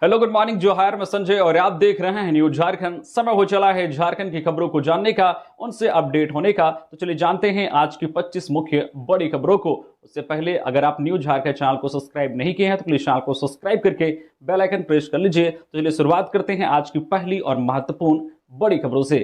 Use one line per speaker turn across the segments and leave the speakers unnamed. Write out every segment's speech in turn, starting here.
Hello good morning जोहार, मैं संजय और आप देख रहे हैं न्यूज झारखंड। समय हो चला है झारखंड की खबरों को जानने का, उनसे अपडेट होने का। तो चलिए जानते हैं आज की 25 मुख्य बड़ी खबरों को। उससे पहले अगर आप न्यूज झारखंड चैनल को सब्सक्राइब नहीं किए हैं तो प्लीज चैनल को सब्सक्राइब करके बेल आइकन प्रेस कर लीजिए। तो चलिए शुरुआत करते हैं आज की पहली और महत्वपूर्ण बड़ी खबरों से।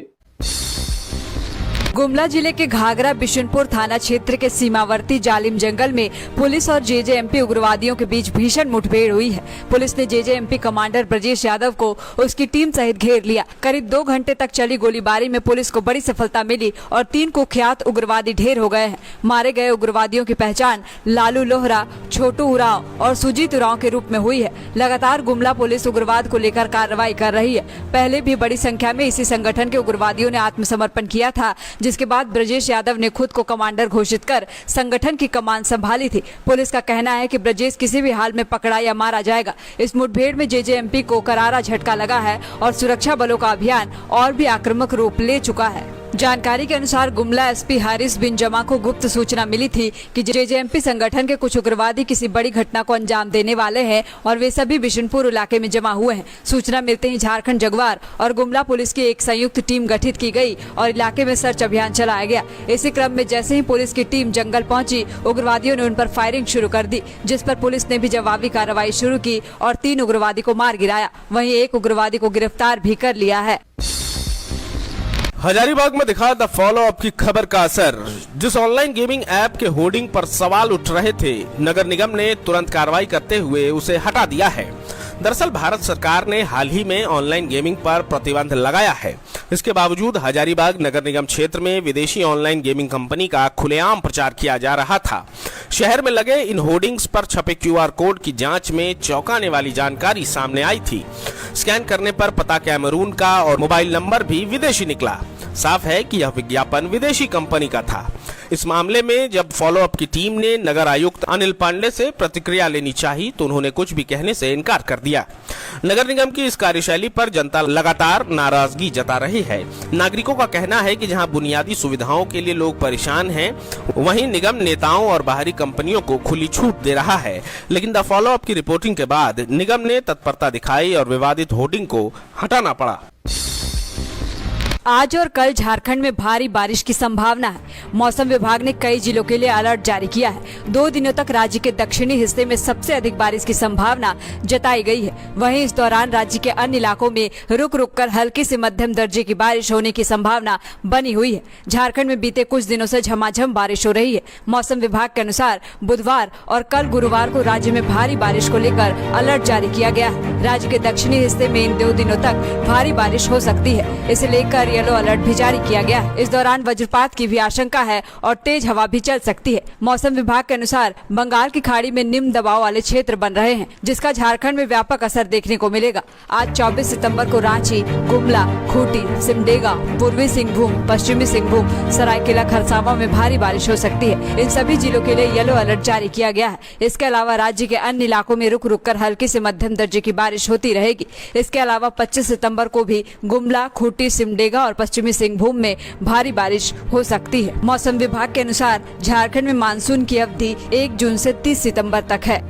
गुमला जिले के घाघरा बिशुनपुर थाना क्षेत्र के सीमावर्ती जालिम जंगल में पुलिस और जेजेएमपी उग्रवादियों के बीच भीषण मुठभेड़ हुई है। पुलिस ने जेजेएमपी कमांडर ब्रजेश यादव को उसकी टीम सहित घेर लिया। करीब 2 घंटे तक चली गोलीबारी में पुलिस को बड़ी सफलता मिली और 3 कुख्यात उग्रवादी ढेर हो गए हैं। मारे गए उग्रवादियों की पहचान लालू लोहरा, छोटू उरांव और सुजीत उरांव के रूप में हुई है। लगातार गुमला पुलिस उग्रवाद को लेकर कार्रवाई कर रही है। पहले भी बड़ी संख्या में इसी संगठन के उग्रवादियों ने आत्मसमर्पण किया था, जिसके बाद ब्रजेश यादव ने खुद को कमांडर घोषित कर संगठन की कमान संभाली थी। पुलिस का कहना है कि ब्रजेश किसी भी हाल में पकड़ा या मारा जाएगा। इस मुठभेड़ में जेजेएमपी को करारा झटका लगा है और सुरक्षा बलों का अभियान और भी आक्रामक रूप ले चुका है। जानकारी के अनुसार गुमला एसपी हारिस बिन जमा को गुप्त सूचना मिली थी कि जेजेएमपी संगठन के कुछ उग्रवादी किसी बड़ी घटना को अंजाम देने वाले हैं और वे सभी बिशुनपुर इलाके में जमा हुए हैं। सूचना मिलते ही झारखंड जगुआर और गुमला पुलिस की एक संयुक्त टीम गठित की गई और इलाके में सर्च अभियान चलाया गया। इसी क्रम में जैसे ही पुलिस की टीम जंगल पहुंची, उग्रवादियों ने उन पर फायरिंग शुरू कर दी, जिस पर पुलिस ने भी जवाबी कार्रवाई शुरू की और 3 उग्रवादी को मार गिराया। वहीं एक उग्रवादी को गिरफ्तार भी कर लिया है।
हजारीबाग में दिखा द फॉलो अप की खबर का असर। जिस ऑनलाइन गेमिंग ऐप के होर्डिंग पर सवाल उठ रहे थे, नगर निगम ने तुरंत कार्रवाई करते हुए उसे हटा दिया है। दरअसल भारत सरकार ने हाल ही में ऑनलाइन गेमिंग पर प्रतिबंध लगाया है। इसके बावजूद हजारीबाग नगर निगम क्षेत्र में विदेशी ऑनलाइन गेमिंग कंपनी का खुलेआम प्रचार किया जा रहा था। शहर में लगे इन होर्डिंग्स पर छपे QR कोड की जांच में चौंकाने वाली जानकारी सामने आई थी। स्कैन करने पर पता कैमरून का और मोबाइल नंबर भी विदेशी निकला। साफ है कि यह विज्ञापन विदेशी कंपनी का था। इस मामले में जब फॉलो अप की टीम ने नगर आयुक्त अनिल पांडे से प्रतिक्रिया लेनी चाही तो उन्होंने कुछ भी कहने से इनकार कर दिया। नगर निगम की इस कार्यशैली पर जनता लगातार नाराजगी जता रही है। नागरिकों का कहना है कि जहां बुनियादी सुविधाओं के लिए लोग परेशान हैं, वहीं निगम नेताओं और बाहरी कंपनियों को खुली छूट दे रहा है। लेकिन द फॉलो अप की रिपोर्टिंग के बाद निगम ने तत्परता दिखाई और विवादित होर्डिंग को हटाना पड़ा।
आज और कल झारखंड में भारी बारिश की संभावना है। मौसम विभाग ने कई जिलों के लिए अलर्ट जारी किया है। 2 दिनों तक राज्य के दक्षिणी हिस्से में सबसे अधिक बारिश की संभावना जताई गई है। वहीं इस दौरान राज्य के अन्य इलाकों में रुक रुक कर हल्की से मध्यम दर्जे की बारिश होने की संभावना बनी हुई है। झारखंड में बीते कुछ दिनों से झमाझम बारिश हो रही है। मौसम विभाग के अनुसार बुधवार और कल गुरुवार को राज्य में भारी बारिश को लेकर अलर्ट जारी किया गया है। राज्य के दक्षिणी हिस्से में इन 2 दिनों तक भारी बारिश हो सकती है। इसे लेकर येलो अलर्ट भी जारी किया गया है। इस दौरान वज्रपात की भी आशंका है और तेज हवा भी चल सकती है। मौसम विभाग के अनुसार बंगाल की खाड़ी में निम्न दबाव वाले क्षेत्र बन रहे हैं, जिसका झारखंड में व्यापक असर देखने को मिलेगा। आज 24 सितंबर को रांची, गुमला, खूंटी, सिमडेगा, पूर्वी सिंहभूम, पश्चिमी सिंहभूम, सरायकेला खरसावां में भारी बारिश हो सकती है। इन सभी जिलों के लिए येलो अलर्ट जारी किया गया है। इसके अलावा राज्य के अन्य इलाकों में रुक रुक कर हल्की से मध्यम दर्जे की बारिश होती रहेगी। इसके अलावा 25 सितंबर को भी गुमला, खूंटी, सिमडेगा और पश्चिमी सिंहभूम में भारी बारिश हो सकती है। मौसम विभाग के अनुसार झारखंड में मानसून की अवधि 1 जून से 30 सितंबर तक है।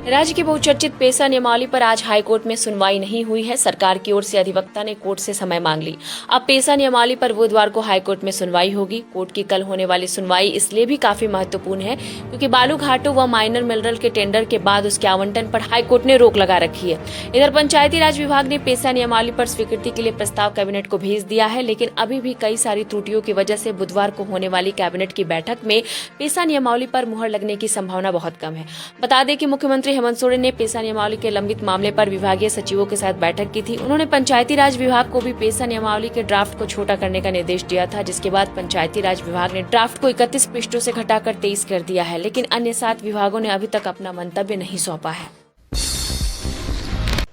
राज्य की बहुचर्चित पेशा नियमावली पर आज हाईकोर्ट में सुनवाई नहीं हुई है। सरकार की ओर से अधिवक्ता ने कोर्ट से समय मांग ली। अब पेशा नियमावली पर बुधवार को हाईकोर्ट में सुनवाई होगी। कोर्ट की कल होने वाली सुनवाई इसलिए भी काफी महत्वपूर्ण है क्योंकि बालू घाटों व माइनर मिनरल के टेंडर के बाद उसके आवंटन पर हाईकोर्ट ने रोक लगा रखी है। इधर पंचायती राज विभाग ने पेशा नियमावली पर स्वीकृति के लिए प्रस्ताव कैबिनेट को भेज दिया है, लेकिन अभी भी कई सारी त्रुटियों की वजह से बुधवार को होने वाली कैबिनेट की बैठक में पेशा नियमावली पर मुहर लगने की संभावना बहुत कम है। बता दें कि मुख्यमंत्री हेमंत सोरेन ने पेशा नियमावली के लंबित मामले पर विभागीय सचिवों के साथ बैठक की थी। उन्होंने पंचायती राज विभाग को भी पेशा नियमावली के ड्राफ्ट को छोटा करने का निर्देश दिया था, जिसके बाद पंचायती राज विभाग ने ड्राफ्ट को 31 पृष्ठों से घटाकर 23 कर दिया है, लेकिन अन्य 7 विभागों ने अभी तक अपना मंतव्य नहीं सौंपा है।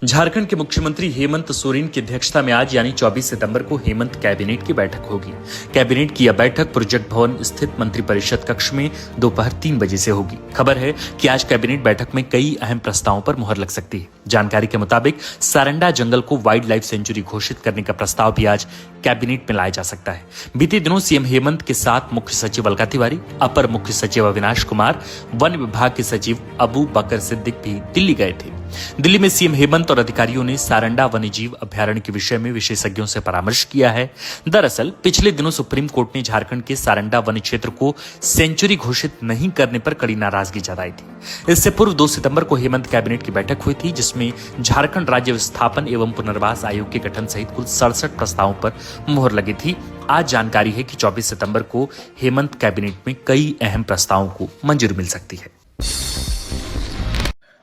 झारखंड के मुख्यमंत्री हेमंत सोरेन की अध्यक्षता में आज यानी 24 सितंबर को हेमंत कैबिनेट की बैठक होगी। कैबिनेट की यह बैठक प्रोजेक्ट भवन स्थित मंत्रिपरिषद कक्ष में दोपहर 3 बजे से होगी। खबर है कि आज कैबिनेट बैठक में कई अहम प्रस्तावों पर मुहर लग सकती है। जानकारी के मुताबिक सारंडा जंगल को वाइल्ड लाइफ सेंचुरी घोषित करने का प्रस्ताव भी आज कैबिनेट में लाया जा सकता है। बीते दिनों सीएम हेमंत के साथ मुख्य सचिव अलका तिवारी, अपर मुख्य सचिव अविनाश कुमार, वन विभाग के सचिव अबू बकर सिद्दीक भी दिल्ली गए थे। दिल्ली में सीएम हेमंत और अधिकारियों ने सारंडा वन्यजीव अभ्यारण्य के विषय में विशेषज्ञों से परामर्श किया है। दरअसल पिछले दिनों सुप्रीम कोर्ट ने झारखंड के सारंडा वन्य क्षेत्र को सेंचुरी घोषित नहीं करने पर कड़ी नाराजगी जताई थी। इससे पूर्व 2 सितंबर को हेमंत कैबिनेट की बैठक हुई थी, जिसमें झारखंड राज्य विस्थापन एवं पुनर्वास आयोग के गठन सहित कुल 67 प्रस्तावों पर मुहर लगी थी। आज जानकारी है कि 24 सितंबर को हेमंत कैबिनेट में कई अहम प्रस्तावों को मंजूरी मिल सकती है।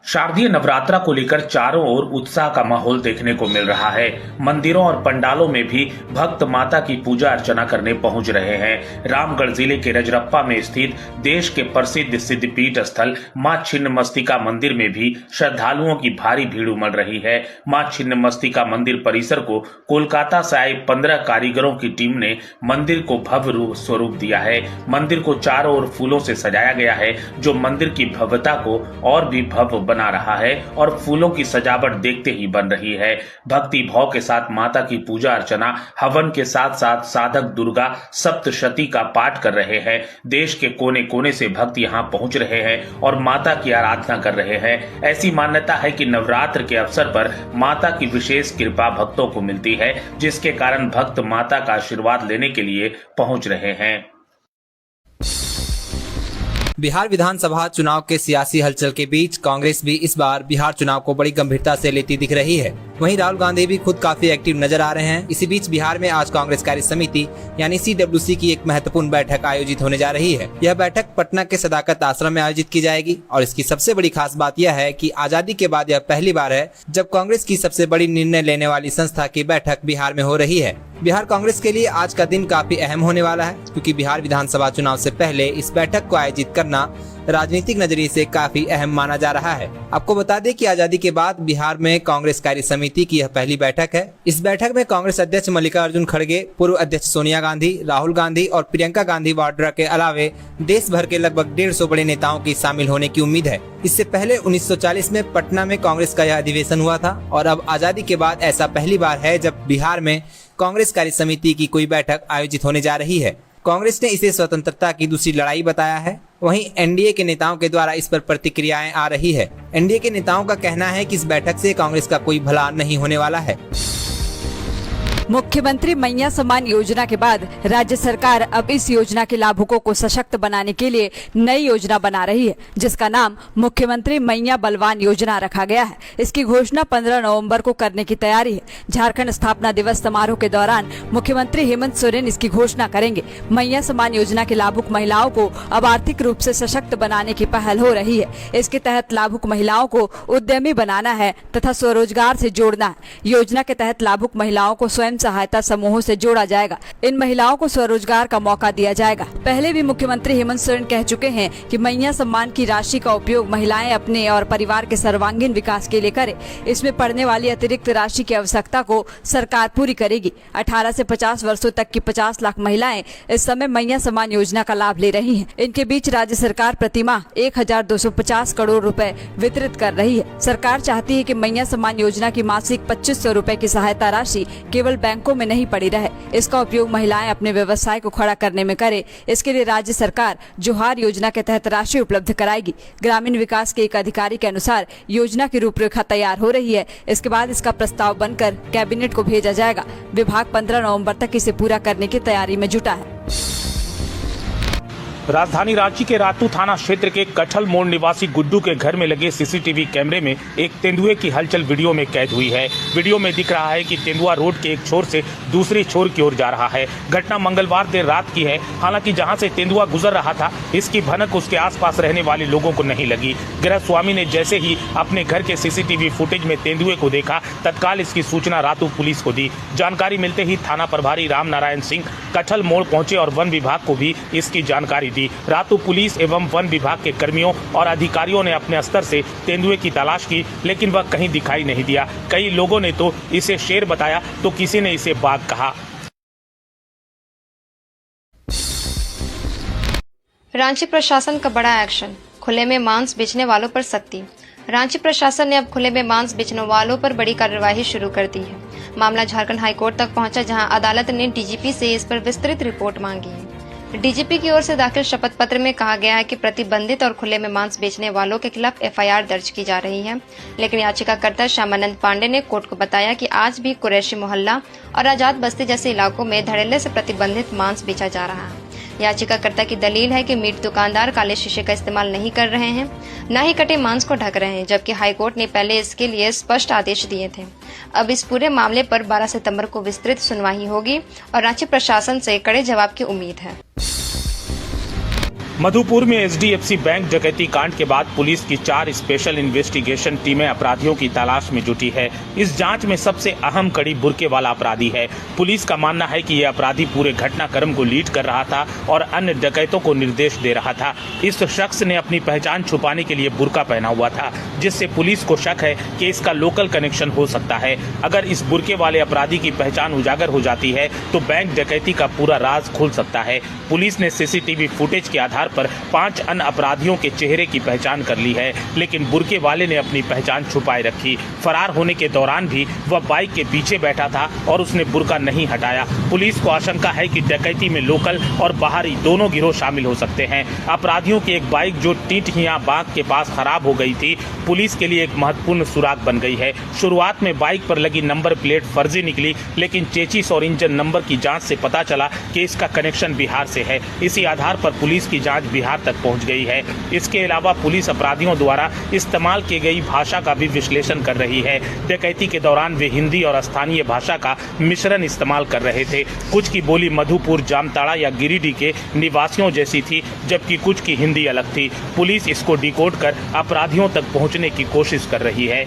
शारदीय नवरात्रा को लेकर चारों ओर उत्साह का माहौल देखने को मिल रहा है। मंदिरों और पंडालों में भी भक्त माता की पूजा अर्चना करने पहुंच रहे हैं। रामगढ़ जिले के रजरप्पा में स्थित देश के प्रसिद्ध सिद्धपीठ स्थल मां छिन्नमस्तिका मंदिर में भी श्रद्धालुओं की भारी भीड़ उमड़ रही है। मां छिन्नमस्तिका मंदिर परिसर को कोलकाता से आए 15 कारीगरों की टीम ने मंदिर को भव्य स्वरूप दिया है। मंदिर को चारों ओर फूलों से सजाया गया है, जो मंदिर की भव्यता को और भी भव्य बना रहा है और फूलों की सजावट देखते ही बन रही है। भक्ति भाव के साथ माता की पूजा अर्चना, हवन के साथ साथ साधक दुर्गा सप्तशती का पाठ कर रहे हैं। देश के कोने कोने से भक्त यहां पहुंच रहे हैं और माता की आराधना कर रहे हैं। ऐसी मान्यता है कि नवरात्र के अवसर पर माता की विशेष कृपा भक्तों को मिलती है, जिसके कारण भक्त माता का आशीर्वाद लेने के लिए पहुंच रहे हैं।
बिहार विधानसभा चुनाव के सियासी हलचल के बीच कांग्रेस भी इस बार बिहार चुनाव को बड़ी गंभीरता से लेती दिख रही है। वहीं राहुल गांधी भी खुद काफी एक्टिव नजर आ रहे हैं। इसी बीच बिहार में आज कांग्रेस कार्य समिति यानी CWC की एक महत्वपूर्ण बैठक आयोजित होने जा रही है। यह बैठक पटना के सदाकत आश्रम में आयोजित की जाएगी और इसकी सबसे बड़ी खास बात यह है कि आजादी के बाद यह पहली बार है जब कांग्रेस की सबसे बड़ी निर्णय लेने वाली संस्था की बैठक बिहार में हो रही है। बिहार कांग्रेस के लिए आज का दिन काफी अहम होने वाला है, क्योंकि बिहार विधानसभा चुनाव से पहले इस बैठक को आयोजित करना राजनीतिक नजरिए से काफी अहम माना जा रहा है। आपको बता दें कि आजादी के बाद बिहार में कांग्रेस कार्य समिति की यह पहली बैठक है। इस बैठक में कांग्रेस अध्यक्ष मल्लिकार्जुन खड़गे, पूर्व अध्यक्ष सोनिया गांधी, राहुल गांधी और प्रियंका गांधी वाड्रा के अलावे देश भर के लगभग 150 बड़े नेताओं की शामिल होने की उम्मीद है। इससे पहले 1940 में पटना में कांग्रेस का यह अधिवेशन हुआ था और अब आजादी के बाद ऐसा पहली बार है जब बिहार में कांग्रेस कार्य समिति की कोई बैठक आयोजित होने जा रही है। कांग्रेस ने इसे स्वतंत्रता की दूसरी लड़ाई बताया है। वहीं एनडीए के नेताओं के द्वारा इस पर प्रतिक्रियाएं आ रही है। एनडीए के नेताओं का कहना है कि इस बैठक से कांग्रेस का कोई भला नहीं होने वाला है।
मुख्यमंत्री मैया सम्मान योजना के बाद राज्य सरकार अब इस योजना के लाभुकों को सशक्त बनाने के लिए नई योजना बना रही है, जिसका नाम मुख्यमंत्री मैया बलवान योजना रखा गया है। इसकी घोषणा 15 नवंबर को करने की तैयारी है। झारखंड स्थापना दिवस समारोह के दौरान मुख्यमंत्री हेमंत सोरेन इसकी घोषणा करेंगे। मैया सम्मान योजना के लाभुक महिलाओं को अब आर्थिक रूप से सशक्त बनाने की पहल हो रही है। इसके तहत लाभुक महिलाओं को उद्यमी बनाना है तथा स्वरोजगार से जोड़ना है। योजना के तहत लाभुक महिलाओं को स्वयं सहायता समूहों से जोड़ा जाएगा। इन महिलाओं को स्वरोजगार का मौका दिया जाएगा। पहले भी मुख्यमंत्री हेमंत सोरेन कह चुके हैं कि मैया सम्मान की राशि का उपयोग महिलाएं अपने और परिवार के सर्वांगीण विकास के लिए करें। इसमें पड़ने वाली अतिरिक्त राशि की आवश्यकता को सरकार पूरी करेगी। 18 से 50 वर्षों तक की 50 लाख महिलाएं इस समय मैया सम्मान योजना का लाभ ले रही हैं। इनके बीच राज्य सरकार प्रतिमाह 1250 करोड़ रुपए वितरित कर रही है। सरकार चाहती है कि मैया सम्मान योजना की मासिक 2500 रुपए की सहायता राशि केवल बैंकों में नहीं पड़ी रहे। इसका उपयोग महिलाएं अपने व्यवसाय को खड़ा करने में करे। इसके लिए राज्य सरकार जोहार योजना के तहत राशि उपलब्ध कराएगी। ग्रामीण विकास के एक अधिकारी के अनुसार योजना की रूपरेखा तैयार हो रही है। इसके बाद इसका प्रस्ताव बनकर कैबिनेट को भेजा जाएगा। विभाग 15 नवंबर तक इसे पूरा करने की तैयारी में जुटा है।
राजधानी रांची के रातू थाना क्षेत्र के कठल मोड़ निवासी गुड्डू के घर में लगे सीसीटीवी कैमरे में एक तेंदुए की हलचल वीडियो में कैद हुई है। वीडियो में दिख रहा है कि तेंदुआ रोड के एक छोर से दूसरी छोर की ओर जा रहा है। घटना मंगलवार देर रात की है। हालांकि जहां से तेंदुआ गुजर रहा था, इसकी भनक उसके आसपास रहने वाले लोगों को नहीं लगी। गृह स्वामी ने जैसे ही अपने घर के सीसीटीवी फुटेज में तेंदुए को देखा, तत्काल इसकी सूचना रातू पुलिस को दी। जानकारी मिलते ही थाना प्रभारी राम नारायण सिंह कठल मोड़ पहुंचे और वन विभाग को भी इसकी जानकारी दी। रातू पुलिस एवं वन विभाग के कर्मियों और अधिकारियों ने अपने स्तर से तेंदुए की तलाश की, लेकिन वह कहीं दिखाई नहीं दिया। कई लोगों ने तो इसे शेर बताया, तो किसी ने इसे बाघ कहा।
रांची प्रशासन का बड़ा एक्शन, खुले में मांस बेचने वालों पर सख्ती। रांची प्रशासन ने अब खुले में मांस बेचने वालों पर बड़ी कार्यवाही शुरू कर दी है। मामला झारखंड हाईकोर्ट तक पहुंचा, जहां अदालत ने डीजीपी से इस पर विस्तृत रिपोर्ट मांगी है। डीजीपी की ओर से दाखिल शपथ पत्र में कहा गया है कि प्रतिबंधित और खुले में मांस बेचने वालों के खिलाफ एफआईआर दर्ज की जा रही है, लेकिन याचिकाकर्ता श्यामानंद पांडे ने कोर्ट को बताया कि आज भी कुरैशी मोहल्ला और आजाद बस्ती जैसे इलाकों में धड़ल्ले से प्रतिबंधित मांस बेचा जा रहा है। याचिकाकर्ता की दलील है कि मीट दुकानदार काले शीशे का इस्तेमाल नहीं कर रहे हैं, न ही कटे मांस को ढक रहे हैं, जबकि हाईकोर्ट ने पहले इसके लिए स्पष्ट आदेश दिए थे। अब इस पूरे मामले पर 12 सितंबर को विस्तृत सुनवाई होगी और रांची प्रशासन से कड़े जवाब की उम्मीद है।
मधुपुर में एचडीएफसी बैंक डकैती कांड के बाद पुलिस की 4 स्पेशल इन्वेस्टिगेशन टीमें अपराधियों की तलाश में जुटी है। इस जांच में सबसे अहम कड़ी बुर्के वाला अपराधी है। पुलिस का मानना है कि यह अपराधी पूरे घटनाक्रम को लीड कर रहा था और अन्य डकैतों को निर्देश दे रहा था। इस शख्स ने अपनी पहचान छुपाने के लिए बुर्का पहना हुआ था, जिससे पुलिस को शक है कि इसका लोकल कनेक्शन हो सकता है। अगर इस बुर्के वाले अपराधी की पहचान उजागर हो जाती है तो बैंक डकैती का पूरा राज खुल सकता है। पुलिस ने सीसीटीवी फुटेज के आधार पर 5 अन्य अपराधियों के चेहरे की पहचान कर ली है, लेकिन बुर्के वाले ने अपनी पहचान छुपाए रखी। फरार होने के दौरान भी वह बाइक के पीछे बैठा था और उसने बुर्का नहीं हटाया। पुलिस को आशंका है कि डकैती में लोकल और बाहरी दोनों गिरोह शामिल हो सकते हैं। अपराधियों की एक बाइक जो टीटहिया बाग के पास खराब हो गई थी, पुलिस के लिए एक महत्वपूर्ण सुराग बन गई है। शुरुआत में बाइक पर लगी नंबर प्लेट फर्जी निकली, लेकिन चेचिस और इंजन नंबर की जांच से पता चला कि इसका कनेक्शन बिहार से है। इसी आधार पर पुलिस की जांच बिहार तक पहुंच गई है। इसके अलावा पुलिस अपराधियों द्वारा इस्तेमाल की गई भाषा का भी विश्लेषण कर रही है। डकैती के दौरान वे हिंदी और स्थानीय भाषा का मिश्रण इस्तेमाल कर रहे थे। कुछ की बोली मधुपुर, जामताड़ा या गिरिडीह के निवासियों जैसी थी, जबकि कुछ की हिंदी अलग थी। पुलिस इसको डिकोड कर अपराधियों तक पहुंचने की कोशिश कर रही है।